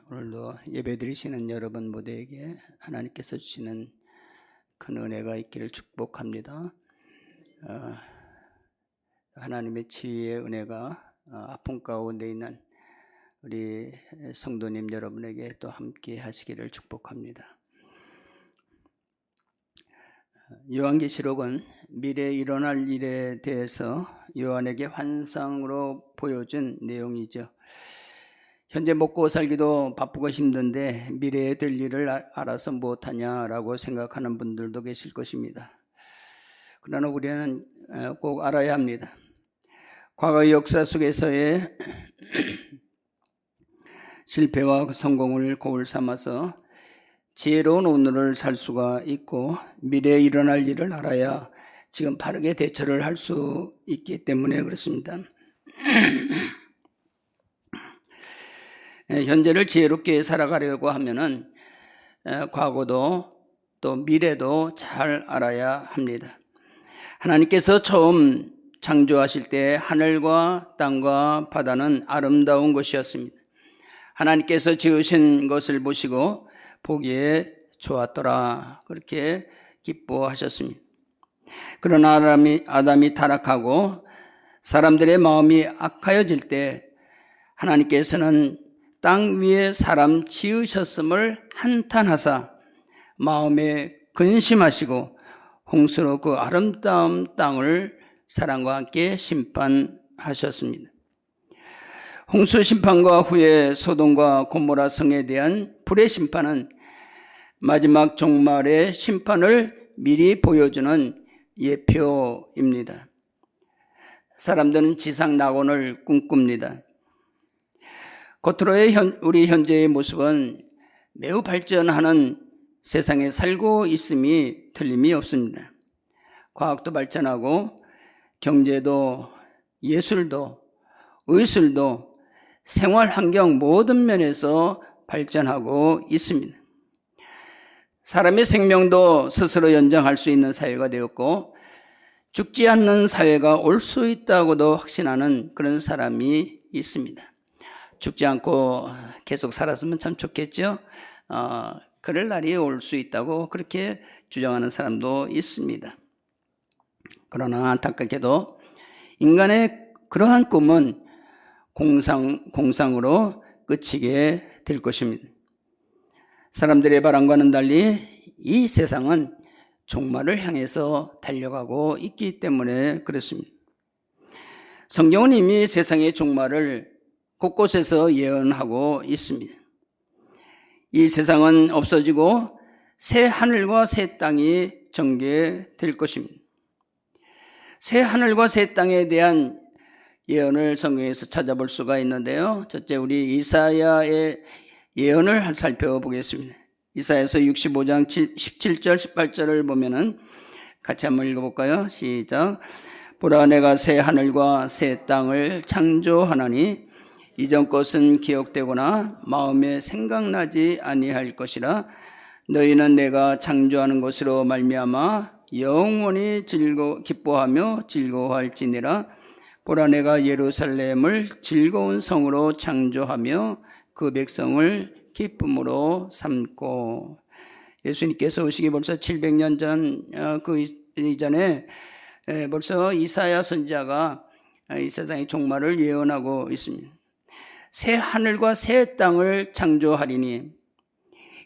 오늘도 예배드리시는 여러분 모두에게 하나님께서 주시는 큰 은혜가 있기를 축복합니다. 하나님의 지혜의 은혜가 아픔 가운데 있는 우리 성도님 여러분에게 또 함께 하시기를 축복합니다. 요한계시록은 미래에 일어날 일에 대해서 요한에게 환상으로 보여준 내용이죠. 현재 먹고 살기도 바쁘고 힘든데 미래에 될 일을 알아서 무엇하냐라고 생각하는 분들도 계실 것입니다. 그러나 우리는 꼭 알아야 합니다. 과거의 역사 속에서의 실패와 성공을 거울 삼아서 지혜로운 오늘을 살 수가 있고 미래에 일어날 일을 알아야 지금 바르게 대처를 할 수 있기 때문에 그렇습니다. 현재를 지혜롭게 살아가려고 하면은 과거도 또 미래도 잘 알아야 합니다. 하나님께서 처음 창조하실 때 하늘과 땅과 바다는 아름다운 것이었습니다. 하나님께서 지으신 것을 보시고 보기에 좋았더라 그렇게 기뻐하셨습니다. 그러나 아담이 타락하고 사람들의 마음이 악하여질 때 하나님께서는 땅 위에 사람 지으셨음을 한탄하사 마음에 근심하시고 홍수로 그 아름다운 땅을 사람과 함께 심판하셨습니다. 홍수 심판과 후에 소돔과 고모라 성에 대한 불의 심판은 마지막 종말의 심판을 미리 보여주는 예표입니다. 사람들은 지상 낙원을 꿈꿉니다. 겉으로의 우리 현재의 모습은 매우 발전하는 세상에 살고 있음이 틀림이 없습니다. 과학도 발전하고 경제도 예술도 의술도 생활 환경 모든 면에서 발전하고 있습니다. 사람의 생명도 스스로 연장할 수 있는 사회가 되었고 죽지 않는 사회가 올 수 있다고도 확신하는 그런 사람이 있습니다. 죽지 않고 계속 살았으면 참 좋겠죠. 그럴 날이 올 수 있다고 그렇게 주장하는 사람도 있습니다. 그러나 안타깝게도 인간의 그러한 꿈은 공상으로 그치게 될 것입니다. 사람들의 바람과는 달리 이 세상은 종말을 향해서 달려가고 있기 때문에 그렇습니다. 성경은 이미 세상의 종말을 곳곳에서 예언하고 있습니다. 이 세상은 없어지고 새 하늘과 새 땅이 전개될 것입니다. 새 하늘과 새 땅에 대한 예언을 성경에서 찾아볼 수가 있는데요. 첫째 우리 이사야의 예언을 살펴보겠습니다. 이사야서 65장 17절 18절을 보면은 같이 한번 읽어볼까요? 시작. 보라 내가 새 하늘과 새 땅을 창조하나니 이전 것은 기억되거나 마음에 생각나지 아니할 것이라. 너희는 내가 창조하는 것으로 말미암아 영원히 기뻐하며 즐거워할지니라. 보라 내가 예루살렘을 즐거운 성으로 창조하며 그 백성을 기쁨으로 삼고. 예수님께서 오시기 벌써 700년 전 그 이전에 벌써 이사야 선지자가 이 세상의 종말을 예언하고 있습니다. 새 하늘과 새 땅을 창조하리니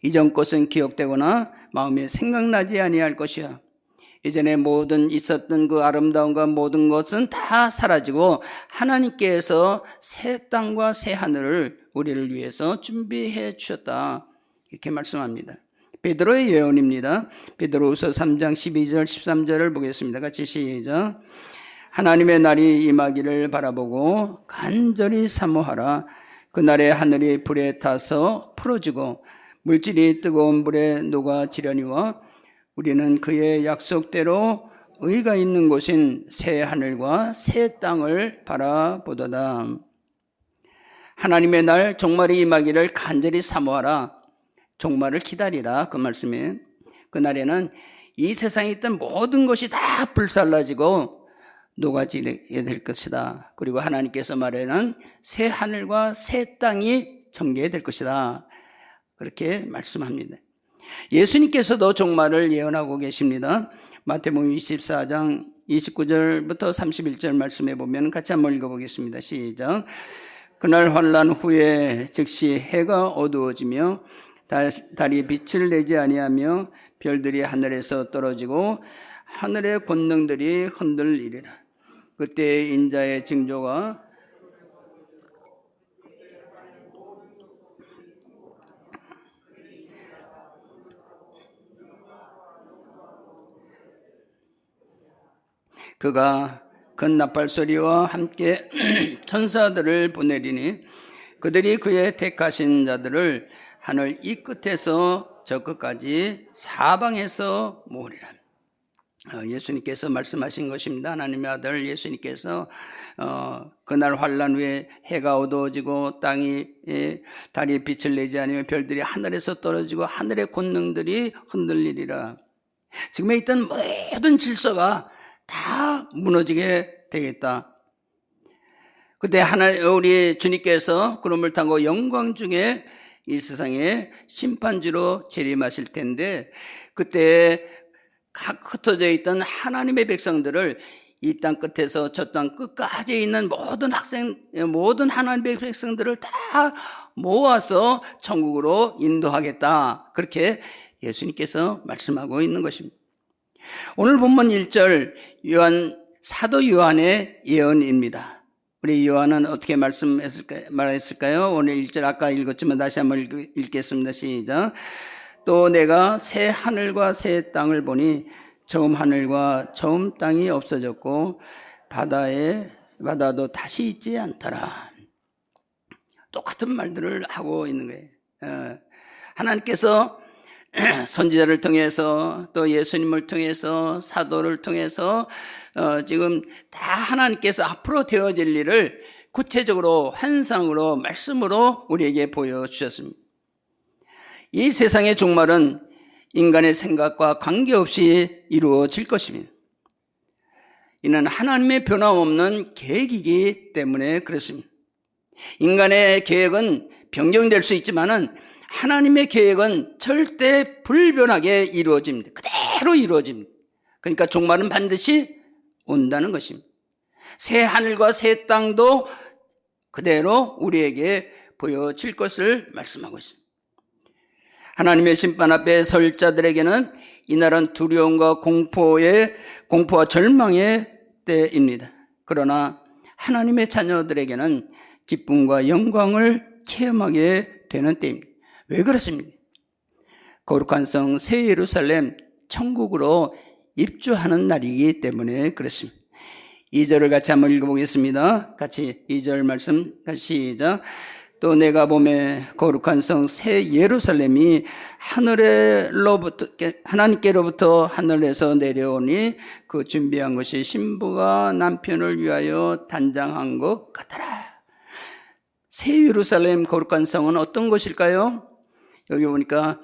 이전 것은 기억되거나 마음에 생각나지 아니할 것이야. 이전에 모든 있었던 그 아름다움과 모든 것은 다 사라지고 하나님께서 새 땅과 새 하늘을 우리를 위해서 준비해 주셨다 이렇게 말씀합니다. 베드로의 예언입니다. 베드로후서 3장 12절 13절을 보겠습니다. 같이 시작. 하나님의 날이 임하기를 바라보고 간절히 사모하라. 그날에 하늘이 불에 타서 풀어지고 물질이 뜨거운 불에 녹아지려니와 우리는 그의 약속대로 의가 있는 곳인 새 하늘과 새 땅을 바라보도다. 하나님의 날 종말이 임하기를 간절히 사모하라. 종말을 기다리라 그 말씀이에요. 그날에는 이 세상에 있던 모든 것이 다 불살라지고 녹아지게 될 것이다. 그리고 하나님께서 말하는 새 하늘과 새 땅이 전개될 것이다. 그렇게 말씀합니다. 예수님께서도 종말을 예언하고 계십니다. 마태복음 24장 29절부터 31절 말씀해 보면 같이 한번 읽어보겠습니다. 시작. 그날 환난 후에 즉시 해가 어두워지며 달이 빛을 내지 아니하며 별들이 하늘에서 떨어지고 하늘의 권능들이 흔들리리라. 그때 인자의 징조가 그가 큰 나팔소리와 함께 천사들을 보내리니 그들이 그의 택하신 자들을 하늘 이 끝에서 저 끝까지 사방에서 모으리라. 예수님께서 말씀하신 것입니다. 하나님의 아들 예수님께서 그날 환난 후에 해가 어두워지고 달이 빛을 내지 않으며 별들이 하늘에서 떨어지고 하늘의 권능들이 흔들리리라. 지금에 있던 모든 질서가 다 무너지게 되겠다. 그때 우리 주님께서 구름을 타고 영광 중에 이 세상에 심판주로 재림하실 텐데, 그때 각 흩어져 있던 하나님의 백성들을 이 땅 끝에서 저 땅 끝까지 있는 모든 하나님의 백성들을 다 모아서 천국으로 인도하겠다. 그렇게 예수님께서 말씀하고 있는 것입니다. 오늘 본문 1절 사도 요한의 예언입니다. 우리 요한은 어떻게 말했을까요? 오늘 1절 아까 읽었지만 다시 한번 읽겠습니다. 시작. 또 내가 새 하늘과 새 땅을 보니 처음 하늘과 처음 땅이 없어졌고 바다도 다시 있지 않더라. 똑같은 말들을 하고 있는 거예요. 하나님께서 선지자를 통해서 또 예수님을 통해서 사도를 통해서 지금 다 하나님께서 앞으로 되어질 일을 구체적으로 환상으로 말씀으로 우리에게 보여주셨습니다. 이 세상의 종말은 인간의 생각과 관계없이 이루어질 것입니다. 이는 하나님의 변함없는 계획이기 때문에 그렇습니다. 인간의 계획은 변경될 수 있지만은 하나님의 계획은 절대 불변하게 이루어집니다. 그대로 이루어집니다. 그러니까 종말은 반드시 온다는 것입니다. 새 하늘과 새 땅도 그대로 우리에게 보여질 것을 말씀하고 있습니다. 하나님의 심판 앞에 설 자들에게는 이날은 두려움과 공포와 절망의 때입니다. 그러나 하나님의 자녀들에게는 기쁨과 영광을 체험하게 되는 때입니다. 왜 그렇습니까? 거룩한 성 새 예루살렘 천국으로 입주하는 날이기 때문에 그렇습니다. 2절을 같이 한번 읽어보겠습니다. 같이 2절 말씀 시작. 또 내가 보매 거룩한 성 새 예루살렘이 하나님께로부터 하늘에서 내려오니 그 준비한 것이 신부가 남편을 위하여 단장한 것 같더라. 새 예루살렘 거룩한 성은 어떤 것일까요? 여기 보니까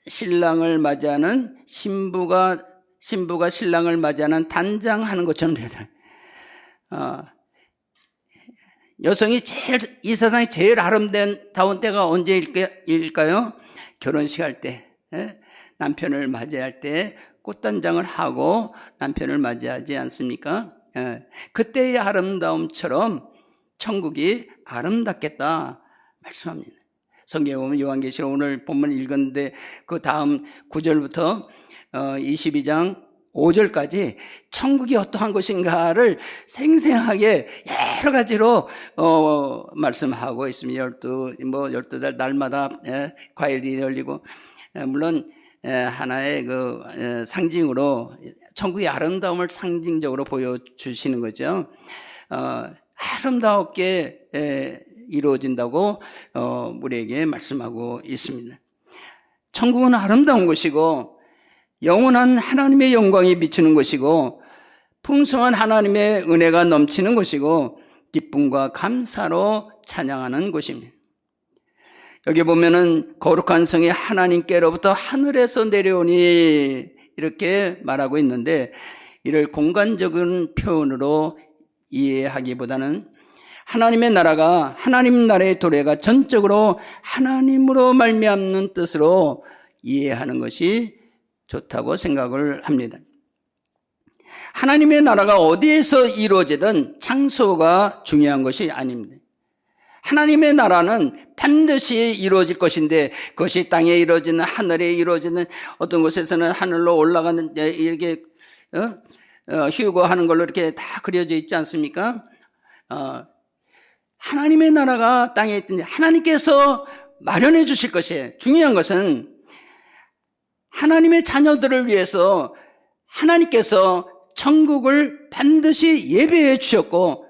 신랑을 맞이하는 신부가 신랑을 맞이하는 단장하는 것처럼 되더라. 여성이 이 세상에 제일 아름다운 때가 언제일까요? 결혼식 할 때, 남편을 맞이할 때 꽃단장을 하고 남편을 맞이하지 않습니까? 그때의 아름다움처럼 천국이 아름답겠다 말씀합니다. 성경에 보면 요한계시록 오늘 본문 읽었는데 그 다음 9절부터 22장 5절까지 천국이 어떠한 것인가를 생생하게 여러 가지로 말씀하고 있습니다. 12달 날마다 과일이 열리고, 물론 하나의 상징으로 천국의 아름다움을 상징적으로 보여주시는 거죠. 아름답게 이루어진다고 우리에게 말씀하고 있습니다. 천국은 아름다운 것이고 영원한 하나님의 영광이 비추는 것이고 풍성한 하나님의 은혜가 넘치는 것이고 기쁨과 감사로 찬양하는 곳입니다. 여기 보면은 거룩한 성이 하나님께로부터 하늘에서 내려오니 이렇게 말하고 있는데, 이를 공간적인 표현으로 이해하기보다는 하나님의 나라가, 하나님 나라의 도래가 전적으로 하나님으로 말미암는 뜻으로 이해하는 것이 좋다고 생각을 합니다. 하나님의 나라가 어디에서 이루어지든 장소가 중요한 것이 아닙니다. 하나님의 나라는 반드시 이루어질 것인데, 그것이 땅에 이루어지는, 하늘에 이루어지는, 어떤 곳에서는 하늘로 올라가는, 이렇게 휴거하는 걸로 이렇게 다 그려져 있지 않습니까? 하나님의 나라가 땅에 있든지 하나님께서 마련해 주실 것이에요. 중요한 것은 하나님의 자녀들을 위해서 하나님께서 천국을 반드시 예배해 주셨고,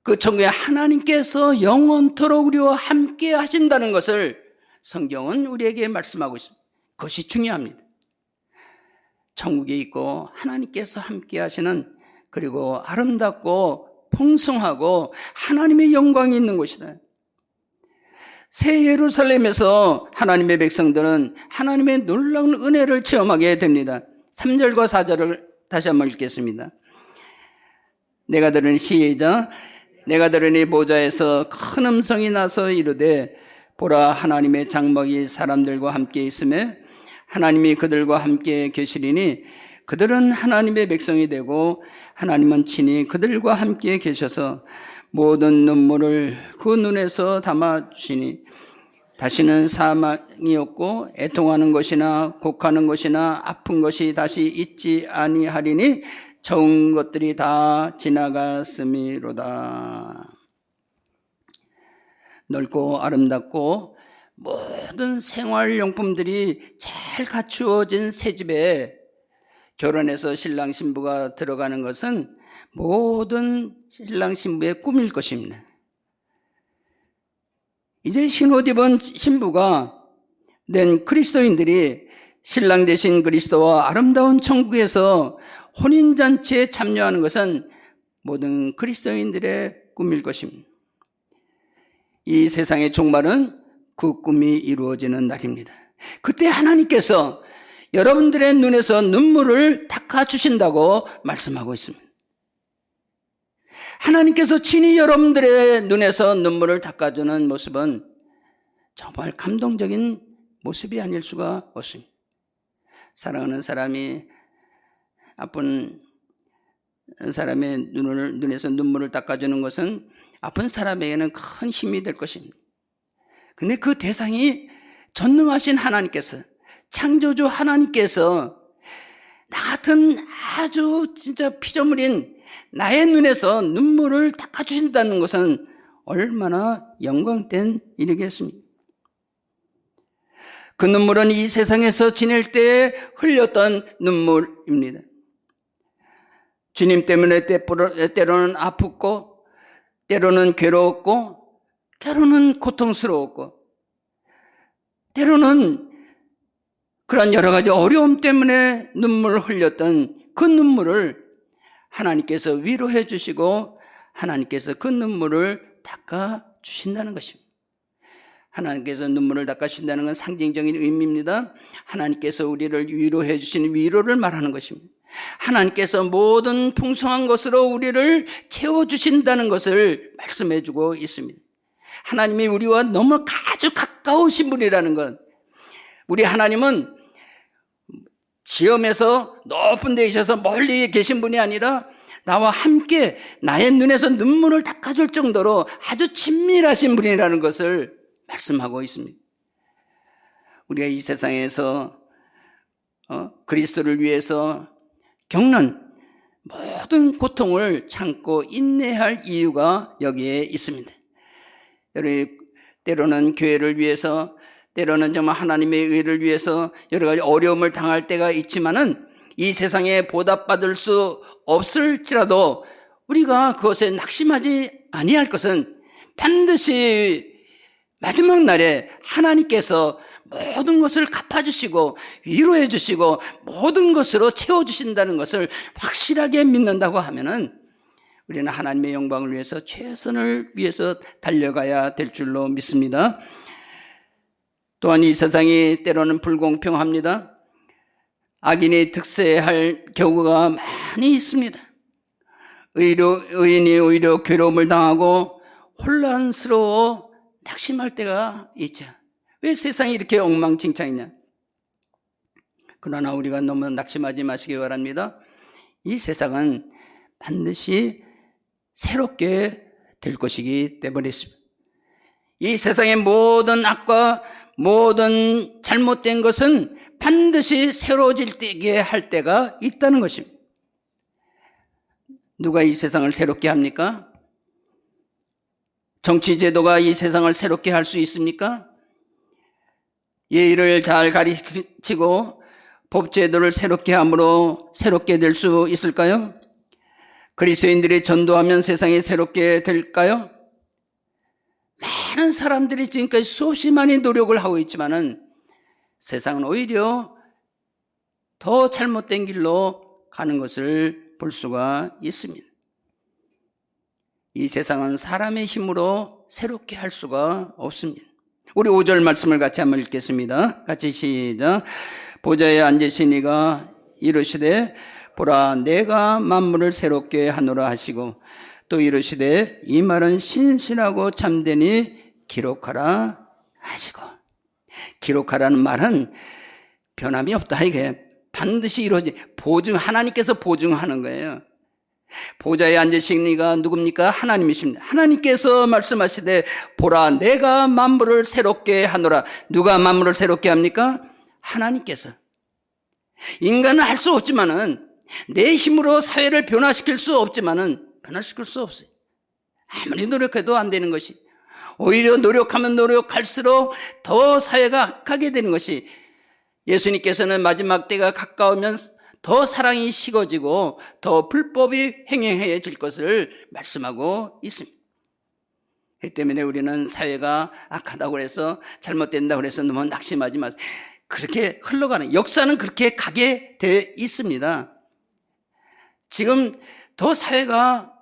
그 천국에 하나님께서 영원토록 우리와 함께 하신다는 것을 성경은 우리에게 말씀하고 있습니다. 그것이 중요합니다. 천국에 있고 하나님께서 함께 하시는, 그리고 아름답고 풍성하고 하나님의 영광이 있는 곳이다. 새 예루살렘에서 하나님의 백성들은 하나님의 놀라운 은혜를 체험하게 됩니다. 3절과 4절을 다시 한번 읽겠습니다. 내가 들으니, 시작. 내가 들으니 보좌에서 큰 음성이 나서 이르되, 보라, 하나님의 장막이 사람들과 함께 있으며 하나님이 그들과 함께 계시리니 그들은 하나님의 백성이 되고 하나님은 친히 그들과 함께 계셔서 모든 눈물을 그 눈에서 담아주시니 다시는 사망이 없고 애통하는 것이나 곡하는 것이나 아픈 것이 다시 있지 아니하리니 좋은 것들이 다 지나갔음이로다. 넓고 아름답고 모든 생활용품들이 잘 갖추어진 새 집에 결혼해서 신랑 신부가 들어가는 것은 모든 신랑 신부의 꿈일 것입니다. 이제 신옷 입은 신부가 된 그리스도인들이 신랑 되신 그리스도와 아름다운 천국에서 혼인잔치에 참여하는 것은 모든 그리스도인들의 꿈일 것입니다. 이 세상의 종말은 그 꿈이 이루어지는 날입니다. 그때 하나님께서 여러분들의 눈에서 눈물을 닦아주신다고 말씀하고 있습니다. 하나님께서 친히 여러분들의 눈에서 눈물을 닦아주는 모습은 정말 감동적인 모습이 아닐 수가 없습니다. 사랑하는 사람이 아픈 사람의 눈에서 눈물을 닦아주는 것은 아픈 사람에게는 큰 힘이 될 것입니다. 근데 그 대상이 전능하신 하나님께서, 창조주 하나님께서 나 같은 아주 진짜 피조물인 나의 눈에서 눈물을 닦아주신다는 것은 얼마나 영광된 일이겠습니까? 그 눈물은 이 세상에서 지낼 때 흘렸던 눈물입니다. 주님 때문에 때로는 아프고, 때로는 괴로웠고, 때로는 고통스러웠고, 때로는 그런 여러 가지 어려움 때문에 눈물을 흘렸던 그 눈물을 하나님께서 위로해 주시고 하나님께서 그 눈물을 닦아 주신다는 것입니다. 하나님께서 눈물을 닦아 주신다는 건 상징적인 의미입니다. 하나님께서 우리를 위로해 주시는 위로를 말하는 것입니다. 하나님께서 모든 풍성한 것으로 우리를 채워주신다는 것을 말씀해 주고 있습니다. 하나님이 우리와 너무 아주 가까우신 분이라는 것. 우리 하나님은 지엄에서 높은 데 계셔서 멀리 계신 분이 아니라 나와 함께 나의 눈에서 눈물을 닦아줄 정도로 아주 친밀하신 분이라는 것을 말씀하고 있습니다. 우리가 이 세상에서 그리스도를 위해서 겪는 모든 고통을 참고 인내할 이유가 여기에 있습니다. 여러분, 때로는 교회를 위해서, 때로는 정말 하나님의 의를 위해서 여러 가지 어려움을 당할 때가 있지만은 이 세상에 보답받을 수 없을지라도 우리가 그것에 낙심하지 아니할 것은 반드시 마지막 날에 하나님께서 모든 것을 갚아주시고 위로해 주시고 모든 것으로 채워주신다는 것을 확실하게 믿는다고 하면은 우리는 하나님의 영광을 위해서 최선을 위해서 달려가야 될 줄로 믿습니다. 또한 이 세상이 때로는 불공평합니다. 악인이 득세할 경우가 많이 있습니다. 의인이 오히려 괴로움을 당하고 혼란스러워 낙심할 때가 있죠. 왜 세상이 이렇게 엉망진창이냐? 그러나 우리가 너무 낙심하지 마시기 바랍니다. 이 세상은 반드시 새롭게 될 것이기 때문이십니다. 이 세상의 모든 악과 모든 잘못된 것은 반드시 새로워질 때게 할 때가 있다는 것입니다. 누가 이 세상을 새롭게 합니까? 정치제도가 이 세상을 새롭게 할 수 있습니까? 예의를 잘 가르치고 법제도를 새롭게 함으로 새롭게 될 수 있을까요? 그리스도인들이 전도하면 세상이 새롭게 될까요? 많은 사람들이 지금까지 수없이 많이 노력을 하고 있지만은 세상은 오히려 더 잘못된 길로 가는 것을 볼 수가 있습니다. 이 세상은 사람의 힘으로 새롭게 할 수가 없습니다. 우리 5절 말씀을 같이 한번 읽겠습니다. 같이 시작. 보좌에 앉으신 이가 이르시되 보라 내가 만물을 새롭게 하노라 하시고 또 이르시되 이 말은 신실하고 참되니 기록하라 하시고. 기록하라는 말은 변함이 없다. 이게 반드시 하나님께서 보증하는 거예요. 보좌에 앉으신 이가 누굽니까? 하나님이십니다. 하나님께서 말씀하시되 보라 내가 만물을 새롭게 하노라. 누가 만물을 새롭게 합니까? 하나님께서. 인간은 할 수 없지만은 내 힘으로 사회를 변화시킬 수 없지만은 변화시킬 수 없어요. 아무리 노력해도 안 되는 것이, 오히려 노력하면 노력할수록 더 사회가 악하게 되는 것이, 예수님께서는 마지막 때가 가까우면 더 사랑이 식어지고 더 불법이 횡행해질 것을 말씀하고 있습니다. 그 때문에 우리는 사회가 악하다고 해서 잘못된다고 해서 너무 낙심하지 마세요. 그렇게 흘러가는, 역사는 그렇게 가게 돼 있습니다. 지금 더 사회가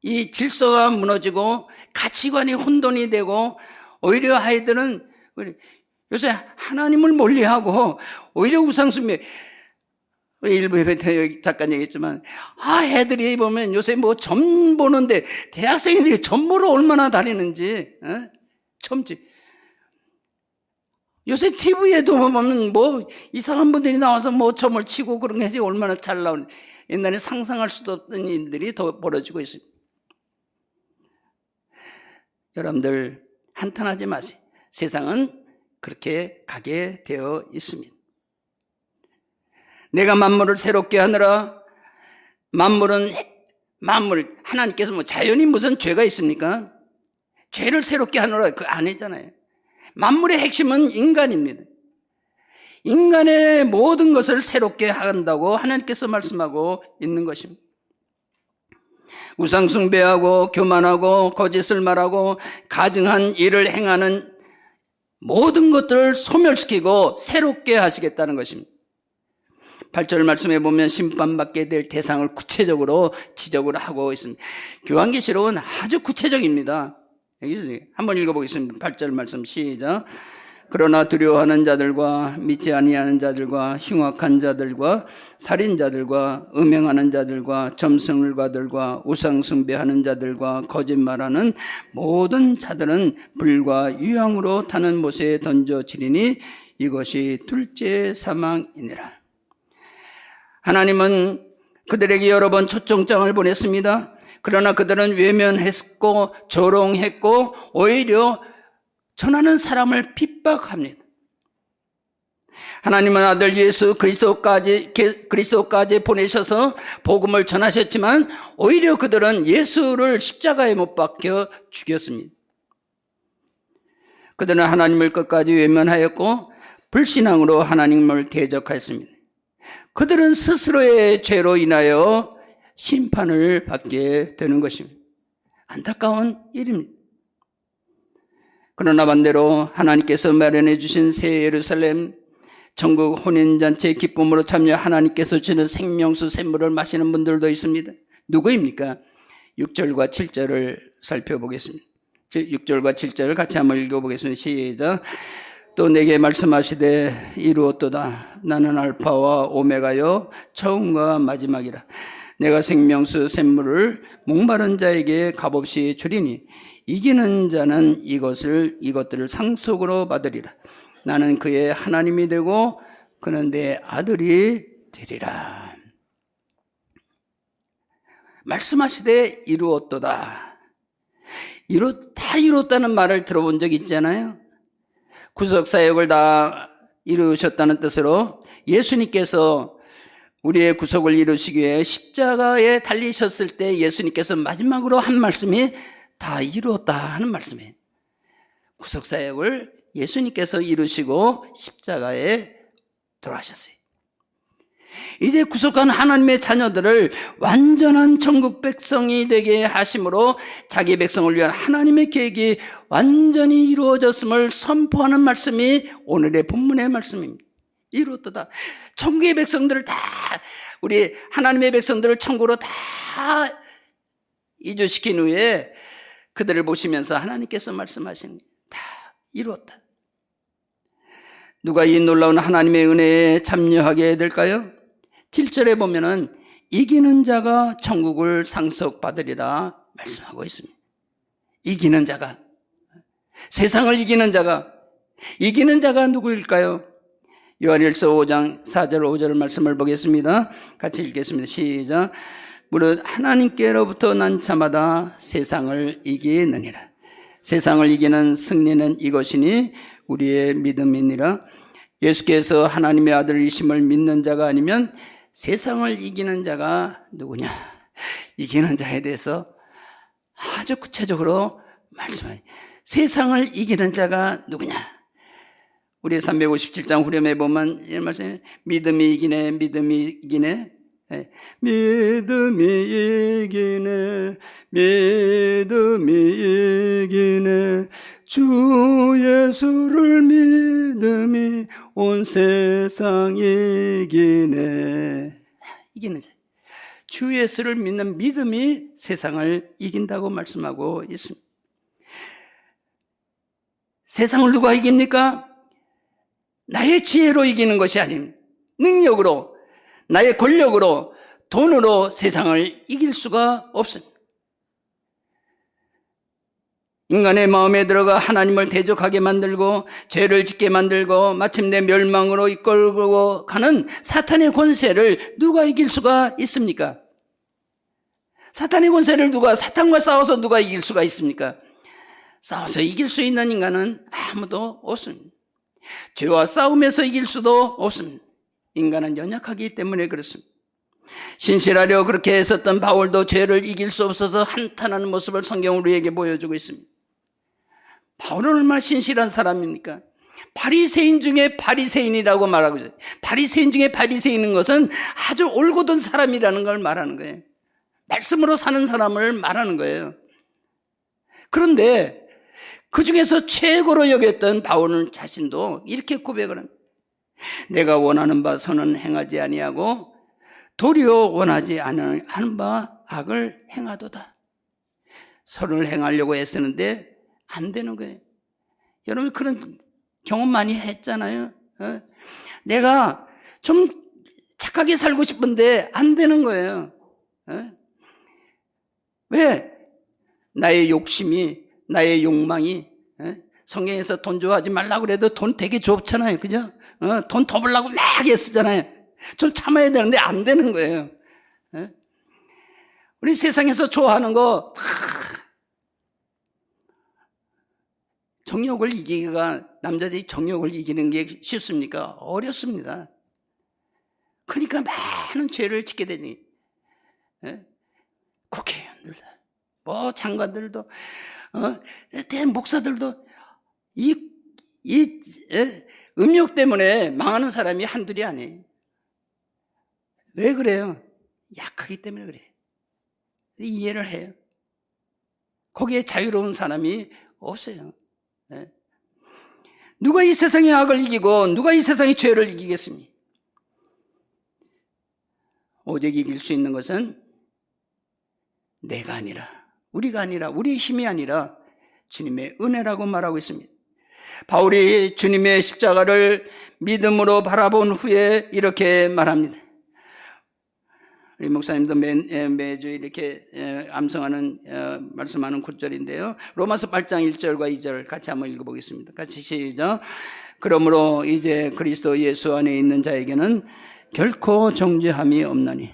이 질서가 무너지고 가치관이 혼돈이 되고, 오히려 아이들은 요새 하나님을 멀리하고 오히려 우상숭배, 일부 잠깐 얘기했지만, 애들이 보면 요새 뭐 점 보는데 대학생들이 점 보러 얼마나 다니는지, 점집. 요새 TV에도 보면 뭐 이상한 분들이 나와서 뭐 점을 치고 그런 게 하지 얼마나 잘 나오는, 옛날에 상상할 수도 없던 일들이 더 벌어지고 있습니다. 여러분들 한탄하지 마세요. 세상은 그렇게 가게 되어 있습니다. 내가 만물을 새롭게 하느라, 만물, 하나님께서 뭐 자연이 무슨 죄가 있습니까? 죄를 새롭게 하느라 그 아니잖아요. 만물의 핵심은 인간입니다. 인간의 모든 것을 새롭게 한다고 하나님께서 말씀하고 있는 것입니다. 우상숭배하고 교만하고 거짓을 말하고 가증한 일을 행하는 모든 것들을 소멸시키고 새롭게 하시겠다는 것입니다. 8절 말씀에 보면 심판받게 될 대상을 구체적으로 지적을 하고 있습니다. 요한계시록은 아주 구체적입니다. 여기 한번 읽어보겠습니다. 8절 말씀 시작. 그러나 두려워하는 자들과 믿지 아니하는 자들과 흉악한 자들과 살인자들과 음행하는 자들과 점성물가들과 우상숭배하는 자들과 거짓말하는 모든 자들은 불과 유황으로 타는 못에 던져지리니 이것이 둘째 사망이니라. 하나님은 그들에게 여러 번 초청장을 보냈습니다. 그러나 그들은 외면했고 조롱했고 오히려 전하는 사람을 핍박합니다. 하나님은 아들 예수 그리스도까지 보내셔서 복음을 전하셨지만 오히려 그들은 예수를 십자가에 못 박혀 죽였습니다. 그들은 하나님을 끝까지 외면하였고 불신앙으로 하나님을 대적하였습니다. 그들은 스스로의 죄로 인하여 심판을 받게 되는 것입니다. 안타까운 일입니다. 그러나 반대로 하나님께서 마련해 주신 새 예루살렘, 천국 혼인잔치의 기쁨으로 참여, 하나님께서 주는 생명수 샘물을 마시는 분들도 있습니다. 누구입니까? 6절과 7절을 살펴보겠습니다. 6절과 7절을 같이 한번 읽어보겠습니다. 시작. 또 내게 말씀하시되 이루었도다. 나는 알파와 오메가요 처음과 마지막이라. 내가 생명수 샘물을 목마른 자에게 값없이 주리니 이기는 자는 이것들을 상속으로 받으리라. 나는 그의 하나님이 되고 그는 내 아들이 되리라. 말씀하시되 이루었도다. 다 이뤘다는 말을 들어본 적 있잖아요. 구속사역을 다 이루셨다는 뜻으로 예수님께서 우리의 구속을 이루시기 위해 십자가에 달리셨을 때 예수님께서 마지막으로 한 말씀이 다 이루었다 하는 말씀이에요. 구속사역을 예수님께서 이루시고 십자가에 돌아가셨어요. 이제 구속한 하나님의 자녀들을 완전한 천국 백성이 되게 하심으로 자기 백성을 위한 하나님의 계획이 완전히 이루어졌음을 선포하는 말씀이 오늘의 본문의 말씀입니다. 이루었다. 천국의 백성들을 다, 우리 하나님의 백성들을 천국으로 다 이주시킨 후에 그들을 보시면서 하나님께서 말씀하신 다 이루었다. 누가 이 놀라운 하나님의 은혜에 참여하게 될까요? 7절에 보면은 이기는 자가 천국을 상속받으리라 말씀하고 있습니다. 이기는 자가, 세상을 이기는 자가 누구일까요? 요한일서 5장 4절 5절 말씀을 보겠습니다. 같이 읽겠습니다. 시작. 무릇 하나님께로부터 난 자마다 세상을 이기느니라. 세상을 이기는 승리는 이것이니 우리의 믿음이니라. 예수께서 하나님의 아들이심을 믿는 자가 아니면 세상을 이기는 자가 누구냐? 이기는 자에 대해서 아주 구체적으로 말씀해요. 세상을 이기는 자가 누구냐? 우리 357장 후렴에 보면 이런 말씀이에요. 믿음이 이기네, 믿음이 이기네. 믿음이 이기네, 믿음이 이기네. 주 예수를 믿음이 온 세상 이기네. 이기는 자. 주 예수를 믿는 믿음이 세상을 이긴다고 말씀하고 있습니다. 세상을 누가 이깁니까? 나의 지혜로 이기는 것이 아닌 능력으로, 나의 권력으로, 돈으로 세상을 이길 수가 없습니다. 인간의 마음에 들어가 하나님을 대적하게 만들고 죄를 짓게 만들고 마침내 멸망으로 이끌고 가는 사탄의 권세를 누가 이길 수가 있습니까? 사탄의 권세를 사탄과 싸워서 누가 이길 수가 있습니까? 싸워서 이길 수 있는 인간은 아무도 없습니다. 죄와 싸움에서 이길 수도 없습니다. 인간은 연약하기 때문에 그렇습니다. 신실하려 그렇게 했었던 바울도 죄를 이길 수 없어서 한탄하는 모습을 성경은 우리에게 보여주고 있습니다. 바울은 얼마나 신실한 사람입니까? 바리새인 중에 바리새인이라고 말하고 있어요. 바리새인 중에 바리새인인 것은 아주 올곧은 사람이라는 걸 말하는 거예요. 말씀으로 사는 사람을 말하는 거예요. 그런데 그 중에서 최고로 여겼던 바울 자신도 이렇게 고백을 합니다. 내가 원하는 바 선은 행하지 아니하고 도리어 원하지 않은 바 악을 행하도다. 선을 행하려고 애쓰는데 안 되는 거예요. 여러분 그런 경험 많이 했잖아요. 내가 좀 착하게 살고 싶은데 안 되는 거예요. 왜? 나의 욕심이, 나의 욕망이, 성경에서 돈 좋아하지 말라고 그래도 돈 되게 좋잖아요. 그죠? 돈 더 벌라고 막 애쓰잖아요. 좀 참아야 되는데 안 되는 거예요. 우리 세상에서 좋아하는 거 정욕을 이기기가, 남자들이 정욕을 이기는 게 쉽습니까? 어렵습니다. 그러니까 많은 죄를 짓게 되니 국회의원들도 장관들도 목사들도 이 음욕 때문에 망하는 사람이 한둘이 아니에요. 왜 그래요? 약하기 때문에 그래요. 이해를 해요. 거기에 자유로운 사람이 없어요. 누가 이 세상의 악을 이기고 누가 이 세상의 죄를 이기겠습니까? 오직 이길 수 있는 것은 내가 아니라, 우리가 아니라, 우리의 힘이 아니라 주님의 은혜라고 말하고 있습니다. 바울이 주님의 십자가를 믿음으로 바라본 후에 이렇게 말합니다. 우리 목사님도 매주 이렇게 암송하는 말씀하는 구절인데요. 로마서 8장 1절과 2절 같이 한번 읽어보겠습니다. 같이 시작. 그러므로 이제 그리스도 예수 안에 있는 자에게는 결코 정죄함이 없나니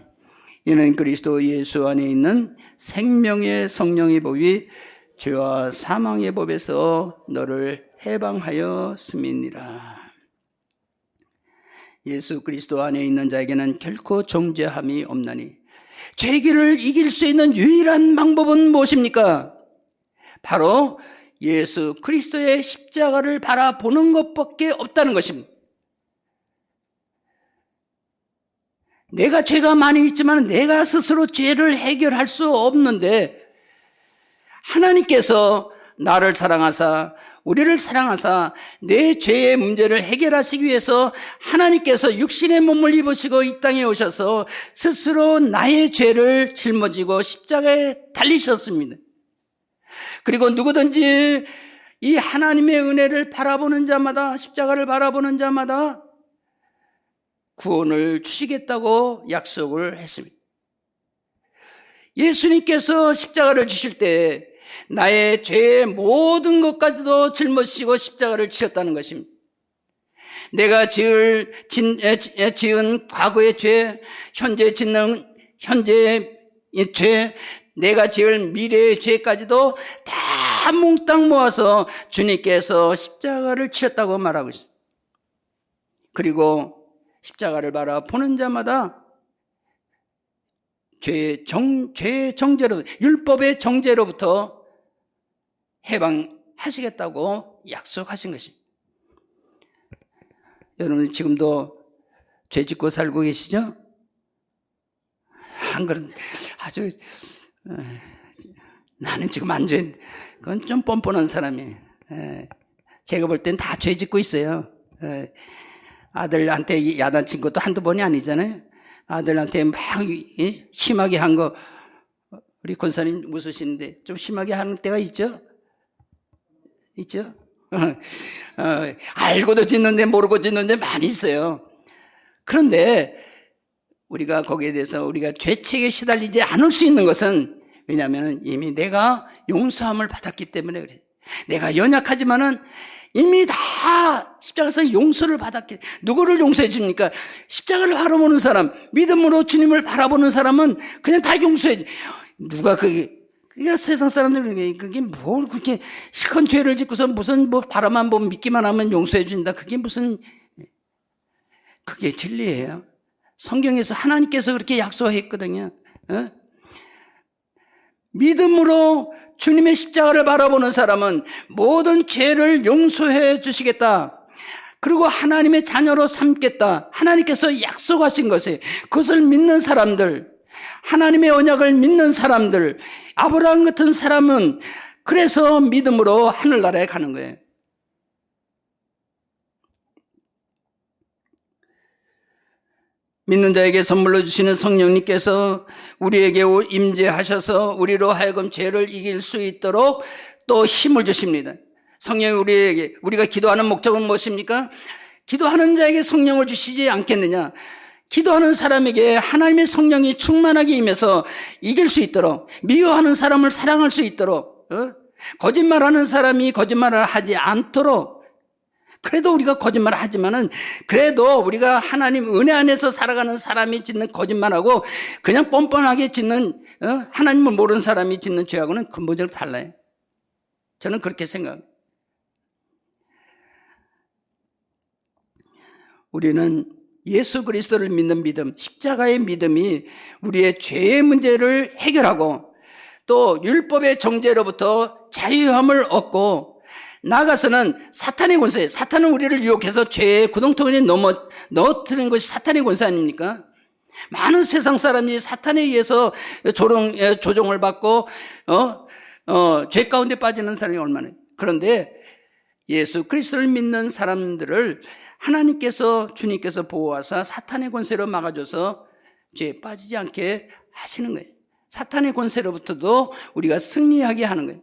이는 그리스도 예수 안에 있는 생명의 성령의 법이 죄와 사망의 법에서 너를 해방하였음이니라. 예수 그리스도 안에 있는 자에게는 결코 정죄함이 없나니 죄기를 이길 수 있는 유일한 방법은 무엇입니까? 바로 예수 그리스도의 십자가를 바라보는 것밖에 없다는 것입니다. 내가 죄가 많이 있지만 내가 스스로 죄를 해결할 수 없는데 하나님께서 나를 사랑하사 우리를 사랑하사 내 죄의 문제를 해결하시기 위해서 하나님께서 육신의 몸을 입으시고 이 땅에 오셔서 스스로 나의 죄를 짊어지고 십자가에 달리셨습니다. 그리고 누구든지 이 하나님의 은혜를 바라보는 자마다 십자가를 바라보는 자마다 구원을 주시겠다고 약속을 했습니다. 예수님께서 십자가를 주실 때 나의 죄의 모든 것까지도 짊어지시고 십자가를 지셨다는 것입니다. 내가 지은 과거의 죄, 현재 짓는 현재의 죄, 내가 지을 미래의 죄까지도 다 몽땅 모아서 주님께서 십자가를 치셨다고 말하고 있습니다. 그리고 십자가를 바라보는 자마다 죄의 정죄로, 율법의 정죄로부터 해방하시겠다고 약속하신 것입니다. 여러분 지금도 죄 짓고 살고 계시죠? 안 그런 아주 나는 지금 안 죄, 그건 좀 뻔뻔한 사람이에요. 제가 볼 땐 다 죄 짓고 있어요. 아들한테 야단친 것도 한두 번이 아니잖아요. 아들한테 막 심하게 한 거, 우리 권사님 웃으시는데 좀 심하게 하는 때가 있죠? 있죠? 알고도 짓는데 모르고 짓는데 많이 있어요. 그런데 우리가 거기에 대해서 우리가 죄책에 시달리지 않을 수 있는 것은 왜냐하면 이미 내가 용서함을 받았기 때문에 그래. 내가 연약하지만은 이미 다 십자가에서 용서를 받았기. 누구를 용서해 줍니까? 십자가를 바라보는 사람, 믿음으로 주님을 바라보는 사람은 그냥 다 용서해 줘. 누가 그게 세상 사람들은 그게 뭘 그렇게 시큰 죄를 짓고서 무슨 뭐 바라만 보면 믿기만 하면 용서해 준다. 그게 무슨, 그게 진리예요. 성경에서 하나님께서 그렇게 약속했거든요. 믿음으로 주님의 십자가를 바라보는 사람은 모든 죄를 용서해 주시겠다. 그리고 하나님의 자녀로 삼겠다. 하나님께서 약속하신 것에 그것을 믿는 사람들, 하나님의 언약을 믿는 사람들, 아브라함 같은 사람은 그래서 믿음으로 하늘나라에 가는 거예요. 믿는 자에게 선물로 주시는 성령님께서 우리에게 임재하셔서 우리로 하여금 죄를 이길 수 있도록 또 힘을 주십니다. 성령이 우리에게, 우리가 기도하는 목적은 무엇입니까? 기도하는 자에게 성령을 주시지 않겠느냐? 기도하는 사람에게 하나님의 성령이 충만하게 임해서 이길 수 있도록, 미워하는 사람을 사랑할 수 있도록, 거짓말하는 사람이 거짓말을 하지 않도록. 그래도 우리가 거짓말을 하지만은 그래도 우리가 하나님 은혜 안에서 살아가는 사람이 짓는 거짓말하고 그냥 뻔뻔하게 짓는 하나님을 모르는 사람이 짓는 죄하고는 근본적으로 달라요. 저는 그렇게 생각합니다. 우리는 예수 그리스도를 믿는 믿음, 십자가의 믿음이 우리의 죄의 문제를 해결하고 또 율법의 정죄로부터 자유함을 얻고 나아가서는 사탄의 권세, 사탄은 우리를 유혹해서 죄의 구덩텅이에 넣어뜨리는 것이 사탄의 권세 아닙니까? 많은 세상 사람이 사탄에 의해서 조종을 받고 죄 가운데 빠지는 사람이 얼마나. 그런데 예수 그리스도를 믿는 사람들을 하나님께서, 주님께서 보호하사 사탄의 권세로 막아줘서 죄에 빠지지 않게 하시는 거예요. 사탄의 권세로부터도 우리가 승리하게 하는 거예요.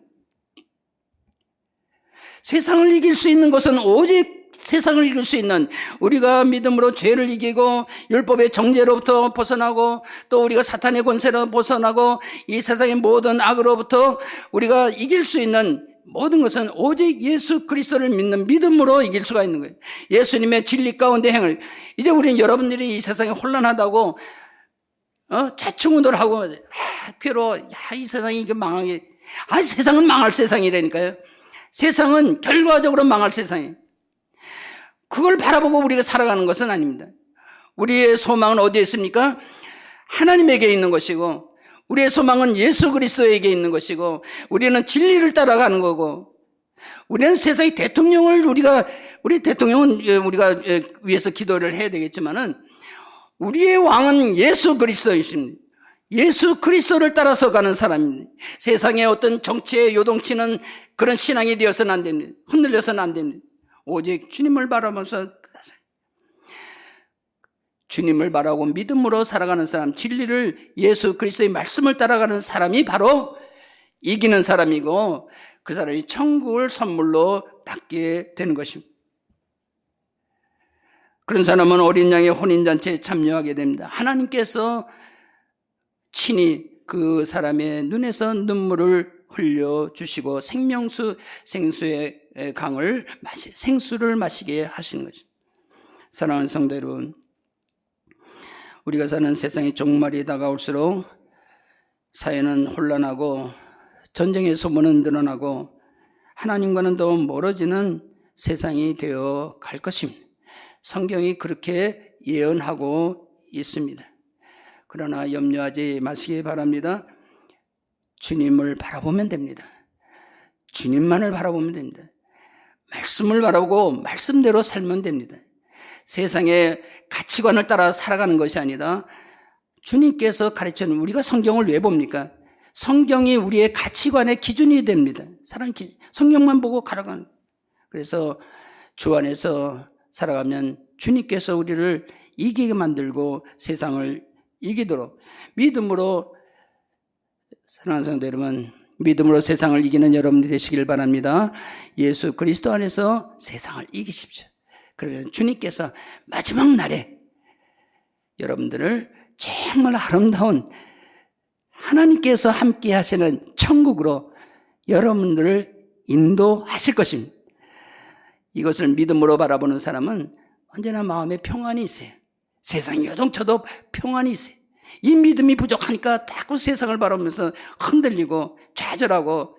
세상을 이길 수 있는 것은 오직 세상을 이길 수 있는, 우리가 믿음으로 죄를 이기고 율법의 정죄로부터 벗어나고 또 우리가 사탄의 권세로 벗어나고 이 세상의 모든 악으로부터 우리가 이길 수 있는 모든 것은 오직 예수 그리스도를 믿는 믿음으로 이길 수가 있는 거예요. 예수님의 진리 가운데 행을. 이제 우리는 여러분들이 이 세상이 혼란하다고 좌충우돌하고 괴로워, 이 세상이 이게 망하게, 세상은 망할 세상이라니까요. 세상은 결과적으로 망할 세상이에요. 그걸 바라보고 우리가 살아가는 것은 아닙니다. 우리의 소망은 어디에 있습니까? 하나님에게 있는 것이고, 우리의 소망은 예수 그리스도에게 있는 것이고, 우리는 진리를 따라가는 거고, 우리는 세상의 대통령을 우리 대통령은 우리가 위해서 기도를 해야 되겠지만은, 우리의 왕은 예수 그리스도이십니다. 예수 그리스도를 따라서 가는 사람입니다. 세상의 어떤 정치에 요동치는 그런 신앙이 되어서는 안 됩니다. 흔들려서는 안 됩니다. 오직 주님을 바라보면서, 주님을 바라고 믿음으로 살아가는 사람, 진리를, 예수 그리스도의 말씀을 따라가는 사람이 바로 이기는 사람이고, 그 사람이 천국을 선물로 받게 되는 것입니다. 그런 사람은 어린 양의 혼인잔치에 참여하게 됩니다. 하나님께서 친히 그 사람의 눈에서 눈물을 흘려주시고 생수의 강을 생수를 마시게 하시는 것입니다. 사랑하는 성도 여러분, 우리가 사는 세상의 종말이 다가올수록 사회는 혼란하고 전쟁의 소문은 늘어나고 하나님과는 더 멀어지는 세상이 되어 갈 것입니다. 성경이 그렇게 예언하고 있습니다. 그러나 염려하지 마시기 바랍니다. 주님을 바라보면 됩니다. 주님만을 바라보면 됩니다. 말씀을 바라보고 말씀대로 살면 됩니다. 세상의 가치관을 따라 살아가는 것이 아니라 주님께서 가르치는, 우리가 성경을 왜 봅니까? 성경이 우리의 가치관의 기준이 됩니다. 성경만 보고 가라가는. 그래서 주 안에서 살아가면 주님께서 우리를 이기게 만들고 세상을 이기도록 믿음으로, 사랑하는 성도 여러분, 믿음으로 세상을 이기는 여러분들이 되시길 바랍니다. 예수 그리스도 안에서 세상을 이기십시오. 그러면 주님께서 마지막 날에 여러분들을 정말 아름다운 하나님께서 함께 하시는 천국으로 여러분들을 인도하실 것입니다. 이것을 믿음으로 바라보는 사람은 언제나 마음에 평안이 있어요. 세상이 요동쳐도 평안이 있어요. 이 믿음이 부족하니까 자꾸 세상을 바라보면서 흔들리고 좌절하고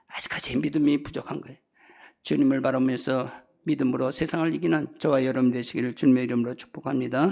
아직까지 믿음이 부족한 거예요. 주님을 바라보면서 믿음으로 세상을 이기는 저와 여러분 되시기를 주님의 이름으로 축복합니다.